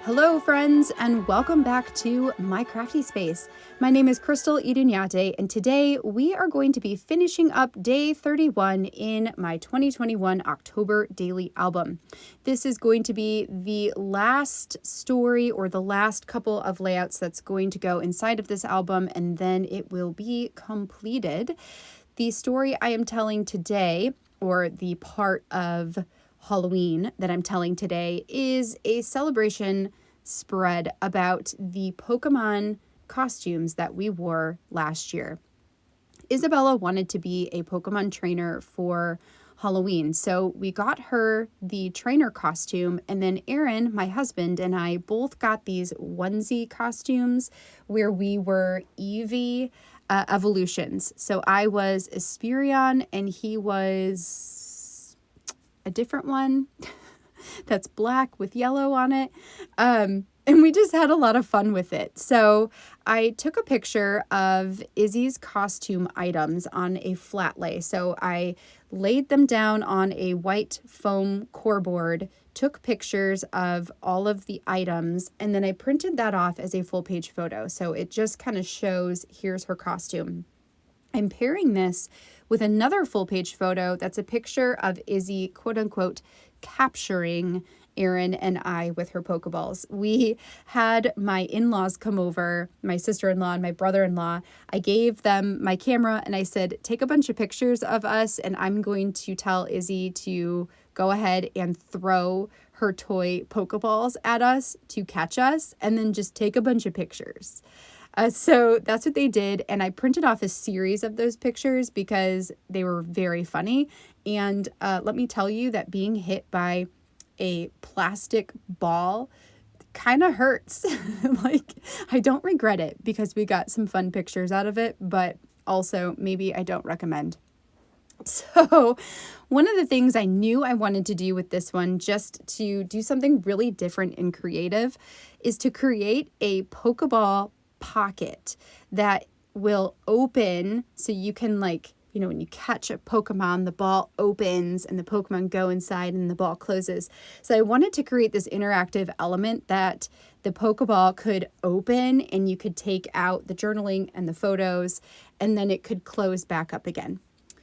Hello friends, and welcome back to My Crafty Space. My name is Crystal Idunyate, and today we are going to be finishing up day 31 in my 2021 October daily album. This is going to be the last story or the last couple of layouts that's going to go inside of this album, and then it will be completed. The story I am telling today, or the part of Halloween that I'm telling today, is a celebration spread about the Pokemon costumes that we wore last year. Isabella wanted to be a Pokemon trainer for Halloween, so we got her the trainer costume, and then Aaron, my husband, and I both got these onesie costumes where we were Eevee evolutions. So I was Esperion and he was a different one that's black with yellow on it. And we just had a lot of fun with it. So I took a picture of Izzy's costume items on a flat lay. So I laid them down on a white foam core board, took pictures of all of the items, and then I printed that off as a full page photo. So it just kind of shows, here's her costume. I'm pairing this with another full page photo that's a picture of Izzy, quote unquote, capturing Erin and I with her Pokeballs. We had my in-laws come over, my sister-in-law and my brother-in-law. I gave them my camera and I said, take a bunch of pictures of us and I'm going to tell Izzy to go ahead and throw her toy Pokeballs at us to catch us and then just take a bunch of pictures. So that's what they did, and I printed off a series of those pictures because they were very funny, and let me tell you that being hit by a plastic ball kind of hurts. Like, I don't regret it because we got some fun pictures out of it, but also maybe I don't recommend. So one of the things I knew I wanted to do with this one, just to do something really different and creative, is to create a Pokeball pocket that will open so you can, like, you know, when you catch a Pokemon, the ball opens and the Pokemon go inside and the ball closes. So I wanted to create this interactive element that the Pokeball could open and you could take out the journaling and the photos and then it could close back up again.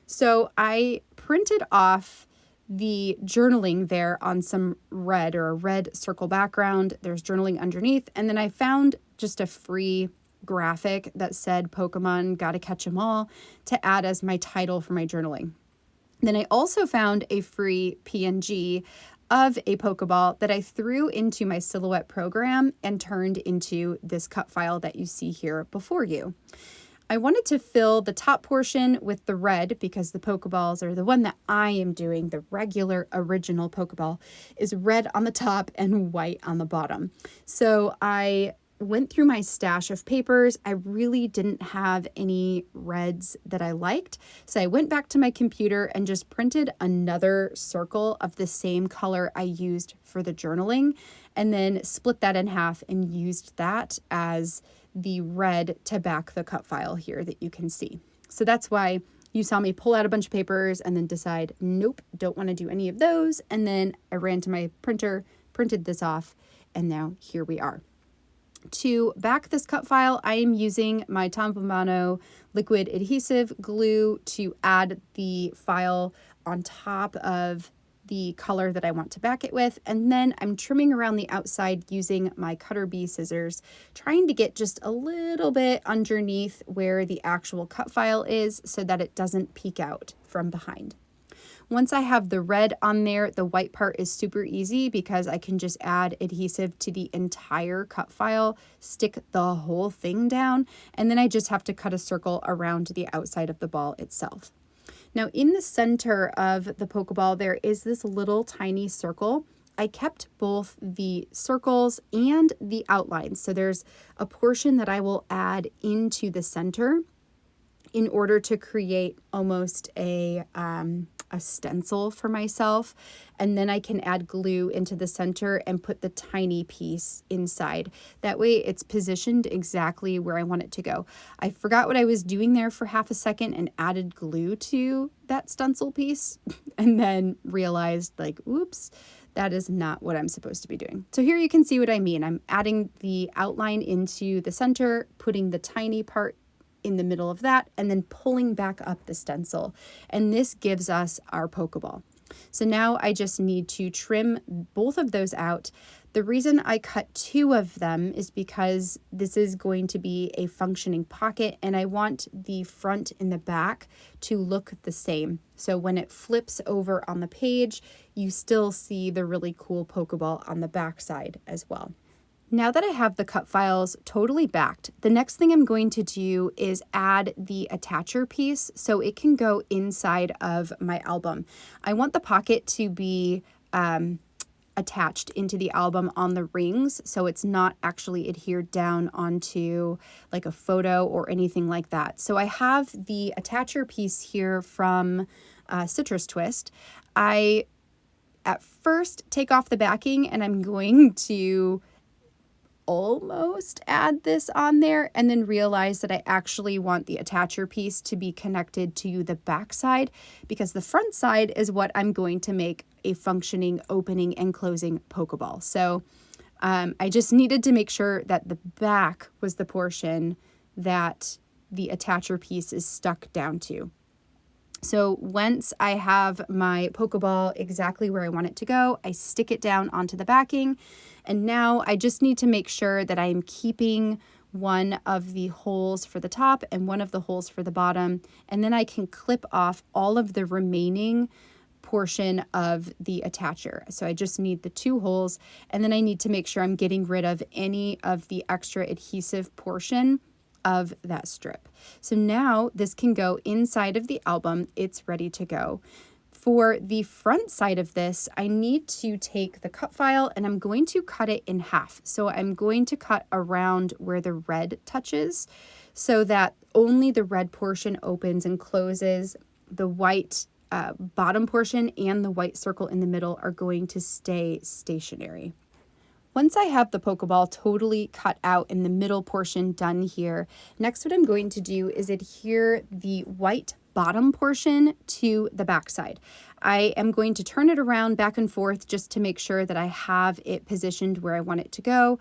So I printed off the journaling there on some red or a red circle background. There's journaling underneath. And then I found just a free graphic that said Pokemon, gotta catch 'em all, to add as my title for my journaling. Then I also found a free PNG of a Pokeball that I threw into my Silhouette program and turned into this cut file that you see here before you. I wanted to fill the top portion with the red because the Pokeballs, or the one that I am doing, the regular original Pokeball, is red on the top and white on the bottom. So I went through my stash of papers. I really didn't have any reds that I liked. So I went back to my computer and just printed another circle of the same color I used for the journaling, and then split that in half and used that as the red to back the cut file here that you can see. So that's why you saw me pull out a bunch of papers and then decide, nope, don't want to do any of those. And then I ran to my printer, printed this off, and now here we are. To back this cut file, I am using my Tombow Mono liquid adhesive glue to add the file on top of the color that I want to back it with, and then I'm trimming around the outside using my Cutter Bee scissors, trying to get just a little bit underneath where the actual cut file is so that it doesn't peek out from behind. Once I have the red on there, the white part is super easy because I can just add adhesive to the entire cut file, stick the whole thing down, and then I just have to cut a circle around the outside of the ball itself. Now, in the center of the Pokeball, there is this little tiny circle. I kept both the circles and the outlines. So there's a portion that I will add into the center in order to create almost a stencil for myself, and then I can add glue into the center and put the tiny piece inside. That way it's positioned exactly where I want it to go. I forgot what I was doing there for half a second and added glue to that stencil piece and then realized, like, oops, That is not what I'm supposed to be doing. So here you can see what I mean. I'm adding the outline into the center, putting the tiny part in the middle of that, and then pulling back up the stencil. And this gives us our Pokeball. So now I just need to trim both of those out. The reason I cut 2 of them is because this is going to be a functioning pocket, and I want the front and the back to look the same. So when it flips over on the page, you still see the really cool Pokeball on the back side as well. Now that I have the cut files totally backed, the next thing I'm going to do is add the attacher piece so it can go inside of my album. I want the pocket to be attached into the album on the rings, so it's not actually adhered down onto like a photo or anything like that. So I have the attacher piece here from Citrus Twist. I at first take off the backing and I'm going to almost add this on there and then realize that I actually want the attacher piece to be connected to the back side, because the front side is what I'm going to make a functioning opening and closing Pokeball. So I just needed to make sure that the back was the portion that the attacher piece is stuck down to. So once I have my Pokeball exactly where I want it to go, I stick it down onto the backing. And now I just need to make sure that I'm keeping one of the holes for the top and one of the holes for the bottom. And then I can clip off all of the remaining portion of the attacher. So I just need the 2 holes, and then I need to make sure I'm getting rid of any of the extra adhesive portion of that strip. So now this can go inside of the album. It's ready to go. For the front side of this, I need to take the cut file and I'm going to cut it in half. So I'm going to cut around where the red touches so that only the red portion opens and closes. The white bottom portion and the white circle in the middle are going to stay stationary. Once I have the Pokeball totally cut out and the middle portion done here, next what I'm going to do is adhere the white bottom portion to the back side. I am going to turn it around back and forth just to make sure that I have it positioned where I want it to go.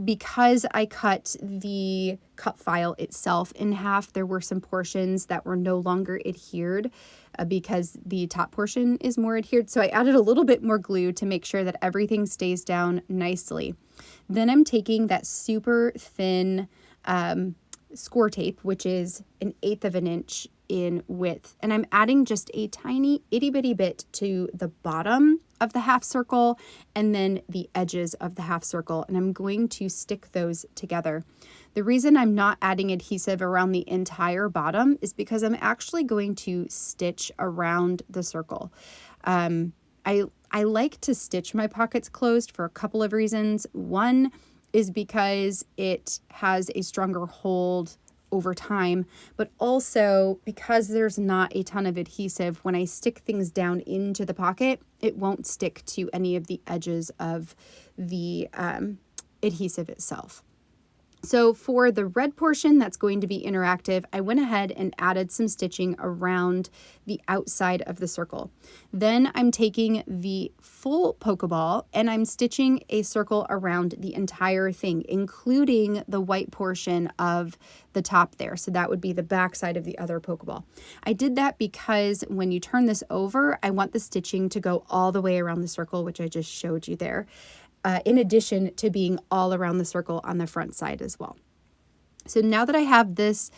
Because I cut the cut file itself in half, there were some portions that were no longer adhered because the top portion is more adhered. So I added a little bit more glue to make sure that everything stays down nicely. Then I'm taking that super thin score tape, which is 1/8 of an inch in width, and I'm adding just a tiny itty bitty bit to the bottom of the half circle and then the edges of the half circle, and I'm going to stick those together. The reason I'm not adding adhesive around the entire bottom is because I'm actually going to stitch around the circle. I like to stitch my pockets closed for a couple of reasons. One is because it has a stronger hold over time, but also because there's not a ton of adhesive, when I stick things down into the pocket, it won't stick to any of the edges of the adhesive itself. So for the red portion that's going to be interactive, I went ahead and added some stitching around the outside of the circle. Then I'm taking the full Pokeball and I'm stitching a circle around the entire thing, including the white portion of the top there. So that would be the back side of the other Pokeball. I did that because when you turn this over, I want the stitching to go all the way around the circle, which I just showed you there. In addition to being all around the circle on the front side as well. So now that I have this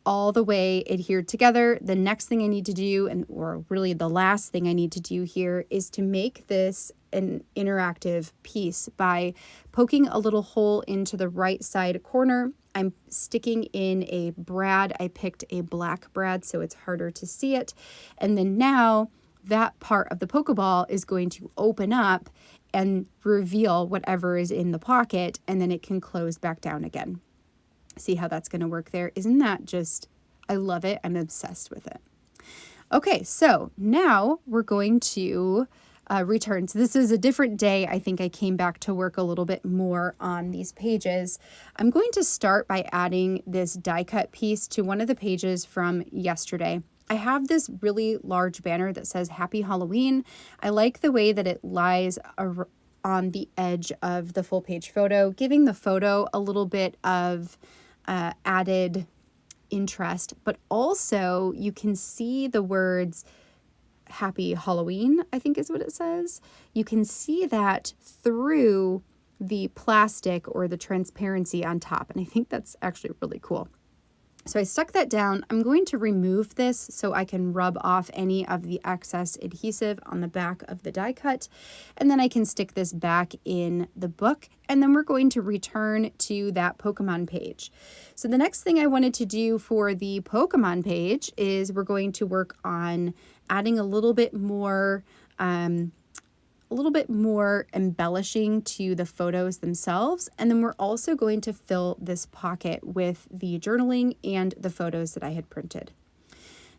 all the way adhered together, the next thing I need to do, or really the last thing I need to do here, is to make this an interactive piece by poking a little hole into the right side corner. I'm sticking in a brad. I picked a black brad so it's harder to see it. And then now that part of the Pokeball is going to open up and reveal whatever is in the pocket, and then it can close back down again. See how that's going to work there? Isn't that just, I love it. I'm obsessed with it. Okay, so now we're going to return. So this is a different day. I think I came back to work a little bit more on these pages. I'm going to start by adding this die cut piece to one of the pages from yesterday. I have this really large banner that says Happy Halloween. I like the way that it lies on the edge of the full page photo, giving the photo a little bit of added interest, but also you can see the words Happy Halloween, I think is what it says. You can see that through the plastic or the transparency on top, and I think that's actually really cool. So I stuck that down. I'm going to remove this so I can rub off any of the excess adhesive on the back of the die cut. And then I can stick this back in the book. And then we're going to return to that Pokemon page. So the next thing I wanted to do for the Pokemon page is we're going to work on adding a little bit more embellishing to the photos themselves. And then we're also going to fill this pocket with the journaling and the photos that I had printed.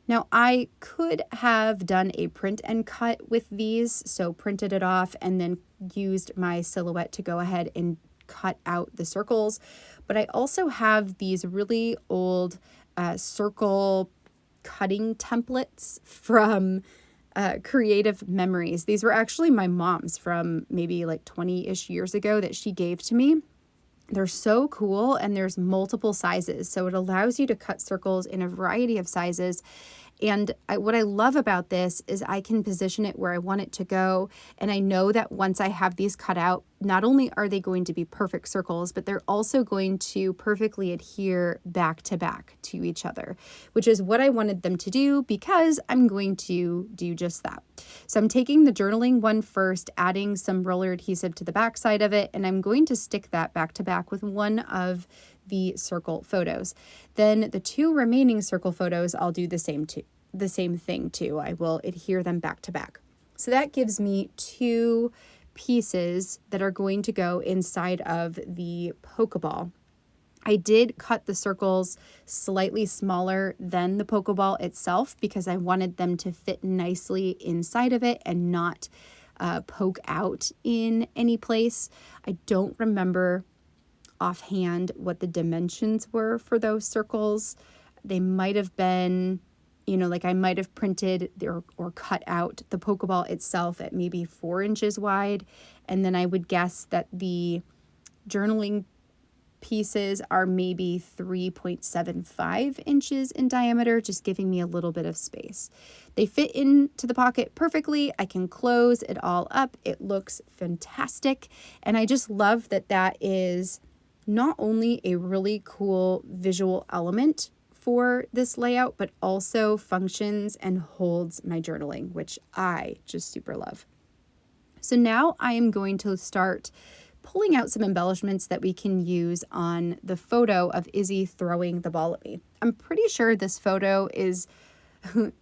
Now, I could have done a print and cut with these, so printed it off and then used my silhouette to go ahead and cut out the circles. But I also have these really old circle cutting templates from Creative Memories. These were actually my mom's from maybe like 20-ish years ago that she gave to me. They're so cool, and there's multiple sizes, so it allows you to cut circles in a variety of sizes. And what I love about this is I can position it where I want it to go, and I know that once I have these cut out, not only are they going to be perfect circles, but they're also going to perfectly adhere back to back to each other, which is what I wanted them to do because I'm going to do just that. So I'm taking the journaling one first, adding some roller adhesive to the back side of it, and I'm going to stick that back to back with one of the circle photos. Then the two remaining circle photos, I'll do the same thing too. I will adhere them back to back. So that gives me two pieces that are going to go inside of the Pokeball. I did cut the circles slightly smaller than the Pokeball itself because I wanted them to fit nicely inside of it and not poke out in any place. I don't remember offhand what the dimensions were for those circles. They might have been, like I might have printed or cut out the Pokeball itself at maybe 4 inches wide. And then I would guess that the journaling pieces are maybe 3.75 inches in diameter, just giving me a little bit of space. They fit into the pocket perfectly. I can close it all up. It looks fantastic. And I just love that that is not only a really cool visual element for this layout, but also functions and holds my journaling, which I just super love. So now I am going to start pulling out some embellishments that we can use on the photo of Izzy throwing the ball at me. I'm pretty sure this photo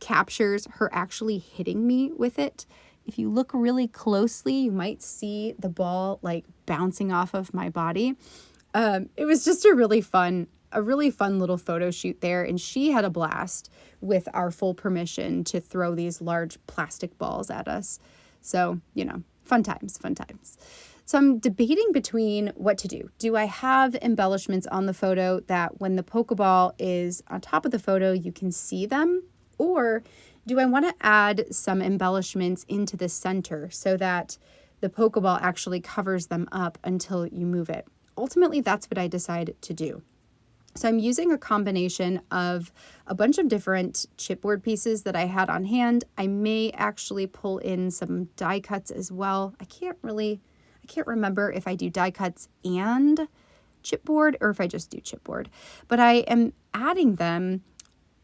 captures her actually hitting me with it. If you look really closely, you might see the ball like bouncing off of my body. It was just a really fun little photo shoot there, and she had a blast with our full permission to throw these large plastic balls at us. So, fun times. So I'm debating between what to do. Do I have embellishments on the photo that when the Pokeball is on top of the photo, you can see them? Or do I want to add some embellishments into the center so that the Pokeball actually covers them up until you move it? Ultimately, that's what I decided to do. So I'm using a combination of a bunch of different chipboard pieces that I had on hand. I may actually pull in some die cuts as well. I can't remember if I do die cuts and chipboard or if I just do chipboard. But I am adding them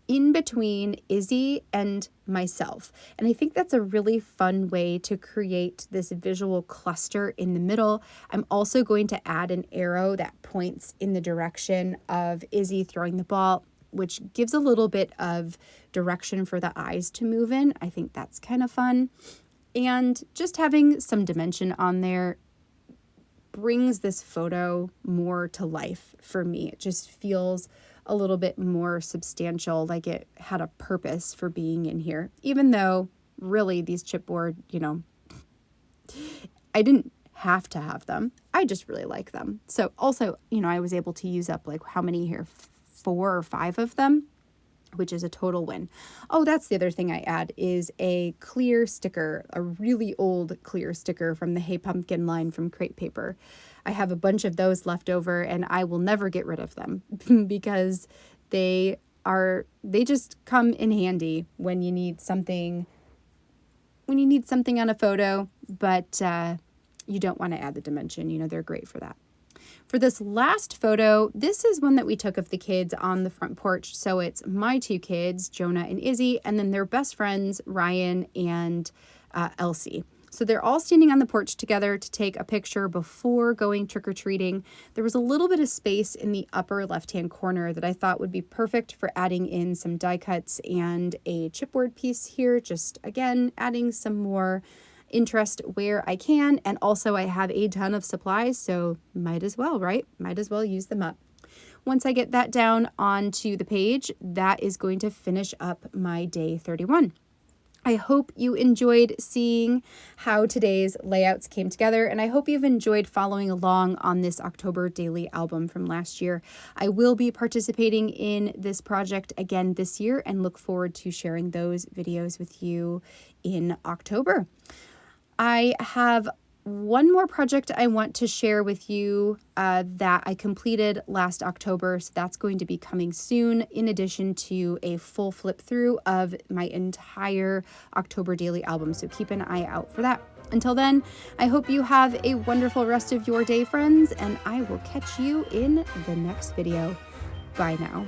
in between Izzy and myself. And I think that's a really fun way to create this visual cluster in the middle. I'm also going to add an arrow that points in the direction of Izzy throwing the ball, which gives a little bit of direction for the eyes to move in. I think that's kind of fun. And just having some dimension on there brings this photo more to life for me. It just feels a little bit more substantial, like it had a purpose for being in here, even though really these chipboard, I didn't have to have them. I just really like them. So also, I was able to use up like how many here? 4 or 5 of them. which is a total win. Oh, that's the other thing I add is a clear sticker, a really old clear sticker from the Hey Pumpkin line from Crate Paper. I have a bunch of those left over and I will never get rid of them because they just come in handy when you need something on a photo, but you don't want to add the dimension. You know, they're great for that. For this last photo, this is one that we took of the kids on the front porch. So it's my two kids, Jonah and Izzy, and then their best friends, Ryan and Elsie. So they're all standing on the porch together to take a picture before going trick-or-treating. There was a little bit of space in the upper left-hand corner that I thought would be perfect for adding in some die cuts and a chipboard piece here. Just, again, adding some more interest where I can. And also I have a ton of supplies, so might as well, right? Might as well use them up. Once I get that down onto the page, that is going to finish up my day 31. I hope you enjoyed seeing how today's layouts came together, and I hope you've enjoyed following along on this October daily album from last year. I will be participating in this project again this year and look forward to sharing those videos with you in October. I have one more project I want to share with you that I completed last October, so that's going to be coming soon, in addition to a full flip through of my entire October daily album, so keep an eye out for that. Until then, I hope you have a wonderful rest of your day, friends, and I will catch you in the next video. Bye now.